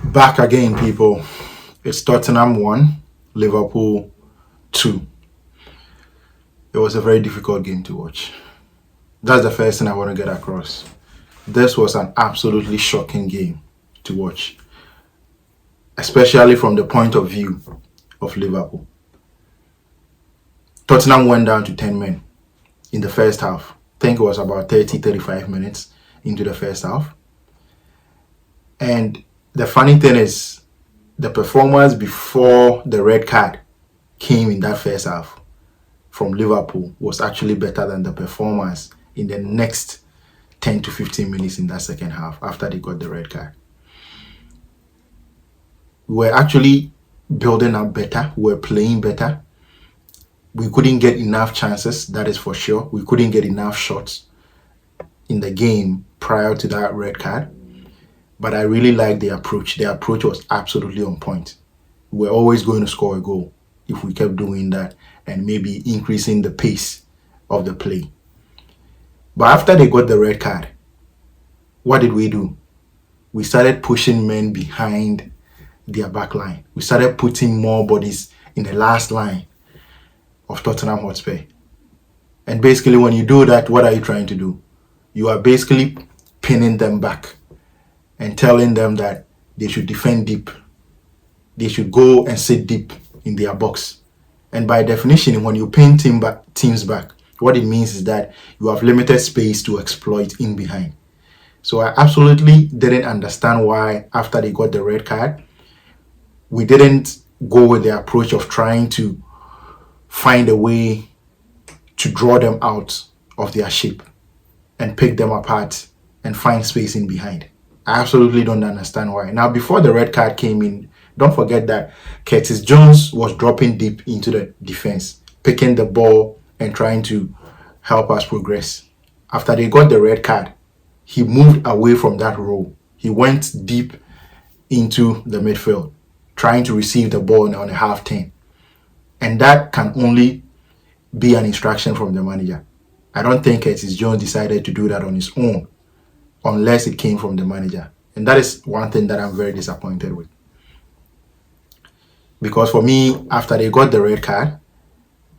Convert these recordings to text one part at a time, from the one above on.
Back again, people. It's Tottenham 1, Liverpool 2. It was a very difficult game to watch. That's the first thing I want to get across. This was an absolutely shocking game to watch, especially from the point of view of Liverpool. Tottenham went down to 10 men in the first half. I think it was about 35 minutes into the first half. And the funny thing is, the performance before the red card came in that first half from Liverpool was actually better than the performance in the next 10 to 15 minutes in that second half after they got the red card. We were actually building up better. We were playing better. We couldn't get enough chances, that is for sure. We couldn't get enough shots in the game prior to that red card. But I really liked the approach. The approach was absolutely on point. We were always going to score a goal if we kept doing that and maybe increasing the pace of the play. But after they got the red card, what did we do? We started pushing men behind their back line. We started putting more bodies in the last line of Tottenham Hotspur. And basically, when you do that, what are you trying to do? You are basically pinning them back and telling them that they should defend deep. They should go and sit deep in their box. And by definition, when you pin teams back, what it means is that you have limited space to exploit in behind. So I absolutely didn't understand why, after they got the red card, we didn't go with the approach of trying to find a way to draw them out of their shape and pick them apart and find space in behind. I absolutely don't understand why. Now, before the red card came in, don't forget that Curtis Jones was dropping deep into the defense, picking the ball and trying to help us progress. After they got the red card, he moved away from that role. He went deep into the midfield, trying to receive the ball on a half turn. And that can only be an instruction from the manager. I don't think Curtis Jones decided to do that on his own, unless it came from the manager. And that is one thing that I'm very disappointed with. Because for me, after they got the red card,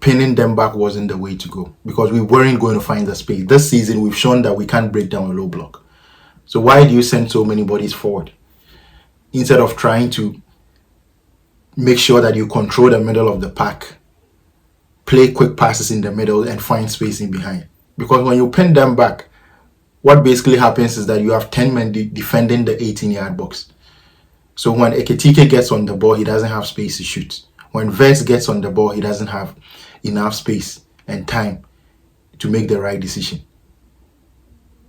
pinning them back wasn't the way to go, because we weren't going to find the space. This season, we've shown that we can't break down a low block. So why do you send so many bodies forward instead of trying to make sure that you control the middle of the pack, play quick passes in the middle and find space in behind? Because when you pin them back, what basically happens is that you have 10 men defending the 18-yard box. So when Ekitike gets on the ball, he doesn't have space to shoot. When Vets gets on the ball, he doesn't have enough space and time to make the right decision.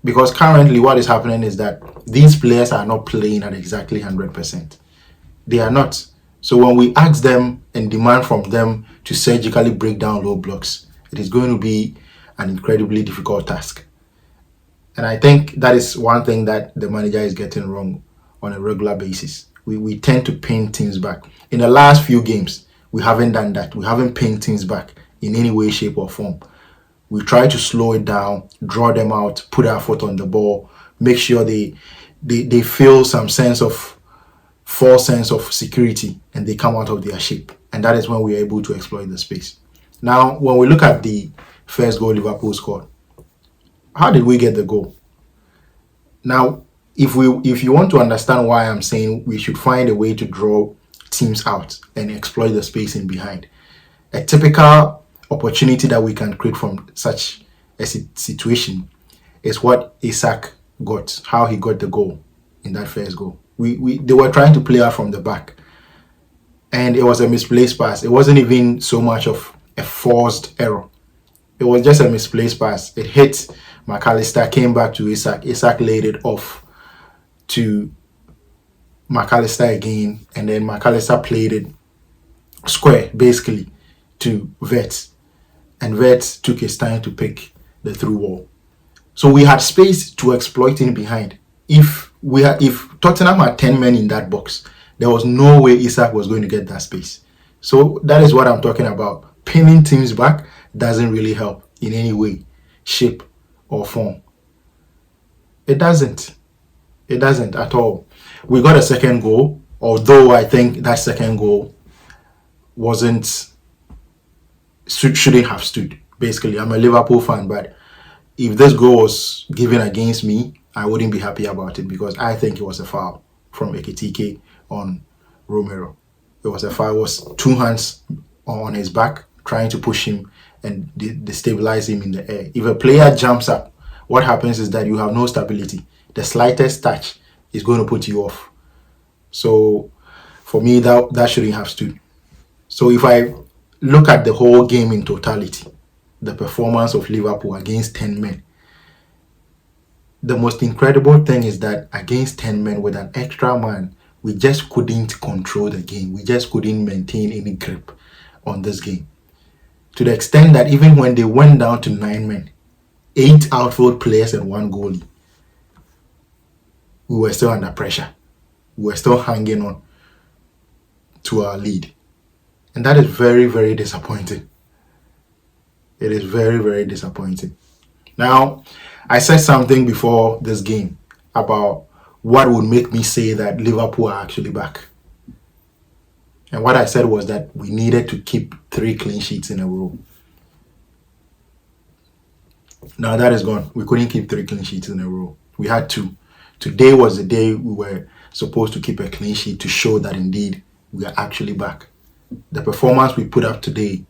Because currently what is happening is that these players are not playing at exactly 100%. They are not. So when we ask them and demand from them to surgically break down low blocks, it is going to be an incredibly difficult task. And I think that is one thing that the manager is getting wrong on a regular basis. We tend to pin teams back. In the last few games, we haven't done that. We haven't pinned teams back in any way, shape, or form. We try to slow it down, draw them out, put our foot on the ball, make sure they feel some sense of false sense of security and they come out of their shape. And that is when we are able to exploit the space. Now, when we look at the first goal Liverpool scored, how did we get the goal? Now, if you want to understand why I'm saying we should find a way to draw teams out and exploit the space in behind, a typical opportunity that we can create from such a situation is what Isak got, how he got the goal in that first goal. They were trying to play out from the back, and it was a misplaced pass. It wasn't even so much of a forced error. It was just a misplaced pass. It hit McAllister, came back to Isak. Isak laid it off to McAllister again, and then McAllister played it square, basically, to Vets. And Vets took his time to pick the through ball. So we had space to exploit in behind. If Tottenham had 10 men in that box, there was no way Isak was going to get that space. So that is what I'm talking about. Pinning teams back doesn't really help in any way, shape, or form. It doesn't at all. We got a second goal, although I think that second goal wasn't shouldn't have stood. Basically, I'm a Liverpool fan, but if this goal was given against me, I wouldn't be happy about it because I think it was a foul from Ekitike on Romero. It was a foul. It was two hands on his back, trying to push him and destabilize him in the air. If a player jumps up, what happens is that you have no stability. The slightest touch is going to put you off. So for me, that shouldn't have stood. So if I look at the whole game in totality, the performance of Liverpool against 10 men, the most incredible thing is that against 10 men with an extra man, we just couldn't control the game. We just couldn't maintain any grip on this game. To the extent that even when they went down to 9 men, 8 outfield players and 1 goalie, we were still under pressure. We were still hanging on to our lead. And that is very, very disappointing. It is very, very disappointing. Now, I said something before this game about what would make me say that Liverpool are actually back. And what I said was that we needed to keep 3 clean sheets in a row. Now that is gone. We couldn't keep 3 clean sheets in a row. We had 2. Today was the day we were supposed to keep a clean sheet to show that indeed we are actually back. The performance we put up today,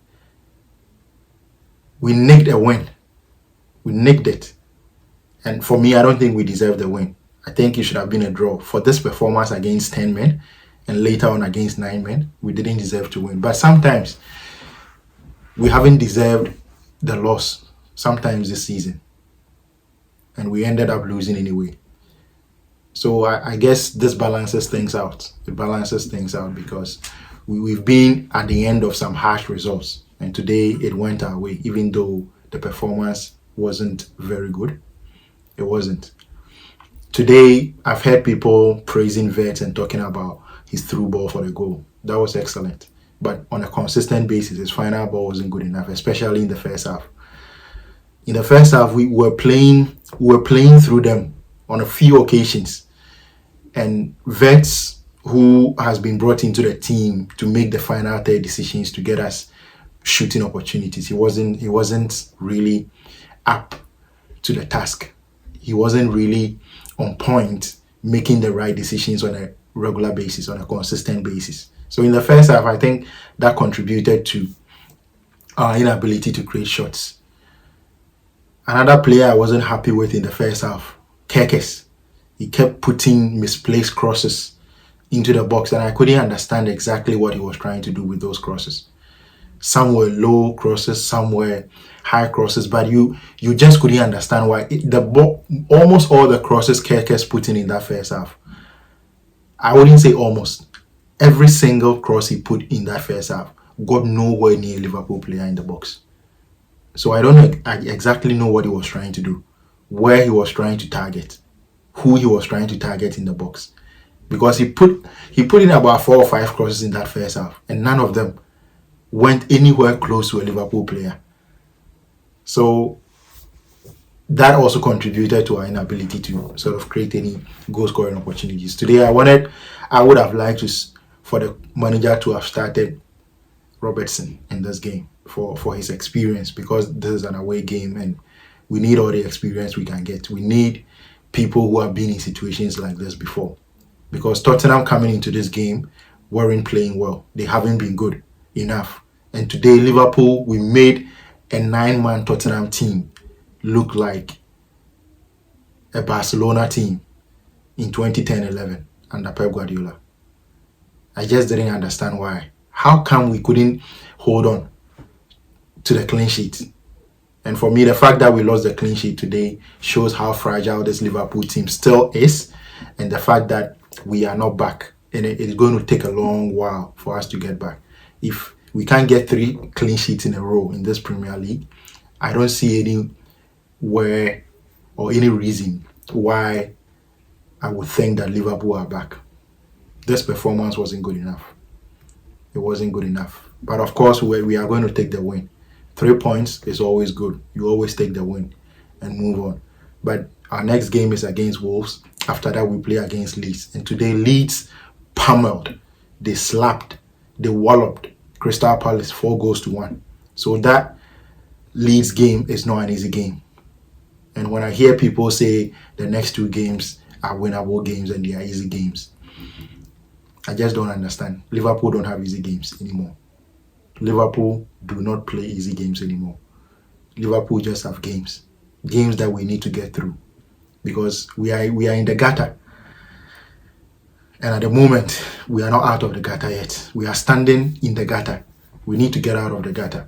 we nicked a win. We nicked it. And for me, I don't think we deserve the win. I think it should have been a draw. For this performance against 10 men and later on against 9 men, we didn't deserve to win. But sometimes we haven't deserved the loss sometimes this season. And we ended up losing anyway. So I guess this balances things out. It balances things out because we've been at the end of some harsh results. And today it went our way, even though the performance wasn't very good. It wasn't. Today, I've heard people praising Vets and talking about his through ball for the goal. That was excellent. But on a consistent basis, his final ball wasn't good enough, especially in the first half. In the first half, we were playing through them on a few occasions. And Vets, who has been brought into the team to make the final third decisions to get us shooting opportunities, he wasn't really up to the task. He wasn't really on point, making the right decisions on a regular basis, on a consistent basis. So in the first half, I think that contributed to our inability to create shots. Another player I wasn't happy with in the first half, Kekes. He kept putting misplaced crosses into the box, and I couldn't understand exactly what he was trying to do with those crosses. Some were low crosses, some were high crosses, but you just couldn't understand why. Almost all the crosses Kekes put in that first half, I wouldn't say almost, every single cross he put in that first half got nowhere near a Liverpool player in the box. So I don't exactly know what he was trying to do, where he was trying to target, who he was trying to target in the box. Because he put in about 4 or 5 crosses in that first half, and none of them went anywhere close to a Liverpool player. So that also contributed to our inability to sort of create any goal scoring opportunities. Today, I would have liked for the manager to have started Robertson in this game for his experience, because this is an away game and we need all the experience we can get. We need people who have been in situations like this before, because Tottenham coming into this game weren't playing well. They haven't been good enough. And today, Liverpool, we made a 9-man Tottenham team look like a Barcelona team in 2010-11 under Pep Guardiola. I just didn't understand why. How come we couldn't hold on to the clean sheet? And for me, the fact that we lost the clean sheet today shows how fragile this Liverpool team still is, and the fact that we are not back. And it is going to take a long while for us to get back. If we can't get 3 clean sheets in a row in this Premier League, I don't see anywhere or any reason why I would think that Liverpool are back. This performance wasn't good enough. It wasn't good enough. But of course, we are going to take the win. 3 points is always good. You always take the win and move on. But our next game is against Wolves. After that, we play against Leeds. And today, Leeds pummeled, they slapped, they walloped Crystal Palace 4 goals to 1. So that Leeds game is not an easy game. And when I hear people say the next 2 games are winnable games and they are easy games, I just don't understand. Liverpool don't have easy games anymore. Liverpool do not play easy games anymore. Liverpool just have games that we need to get through, because we are in the gutter. And at the moment, we are not out of the gutter yet. We are standing in the gutter. We need to get out of the gutter.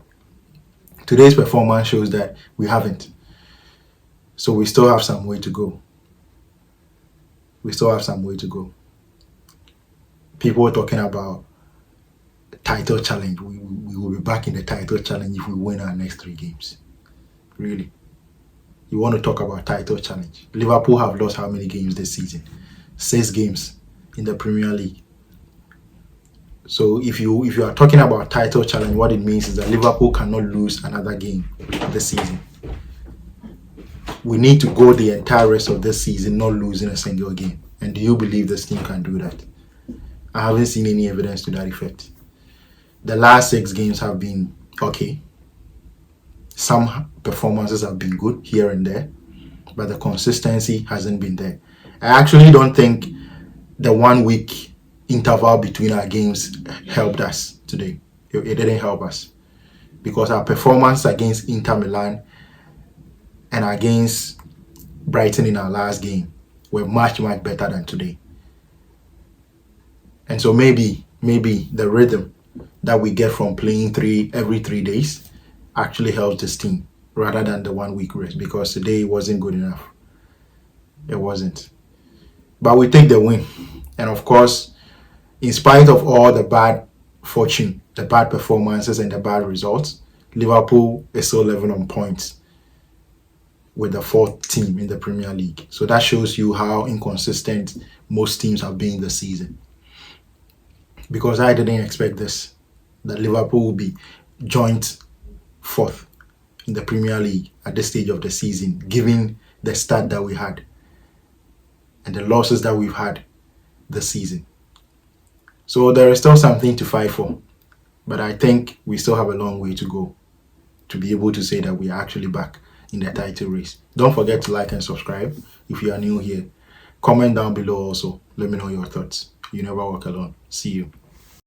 Today's performance shows that we haven't. So we still have some way to go. People are talking about title challenge. We will be back in the title challenge if we win our next 3 games. Really? You want to talk about title challenge? Liverpool have lost how many games this season? 6 games in the Premier League. So if you are talking about title challenge, what it means is that Liverpool cannot lose another game this season. We need to go the entire rest of this season not losing a single game. And do you believe this team can do that? I haven't seen any evidence to that effect. The last 6 games have been okay. Some performances have been good here and there, but the consistency hasn't been there. I actually don't think the 1 week interval between our games helped us today. It didn't help us, because our performance against Inter Milan and against Brighton in our last game were much better than today. And so maybe the rhythm that we get from playing every 3 days actually helps this team rather than the 1 week rest, because today it wasn't good enough. It wasn't. But we take the win. And of course, in spite of all the bad fortune, the bad performances and the bad results, Liverpool is still level on points with the 4th team in the Premier League. So that shows you how inconsistent most teams have been this season. Because I didn't expect this, that Liverpool will be joint 4th in the Premier League at this stage of the season, given the start that we had and the losses that we've had this season. So there is still something to fight for, but I think we still have a long way to go to be able to say that we are actually back in the title race. Don't forget to like and subscribe if you are new here. Comment down below also. Let me know your thoughts. You never walk alone. See you.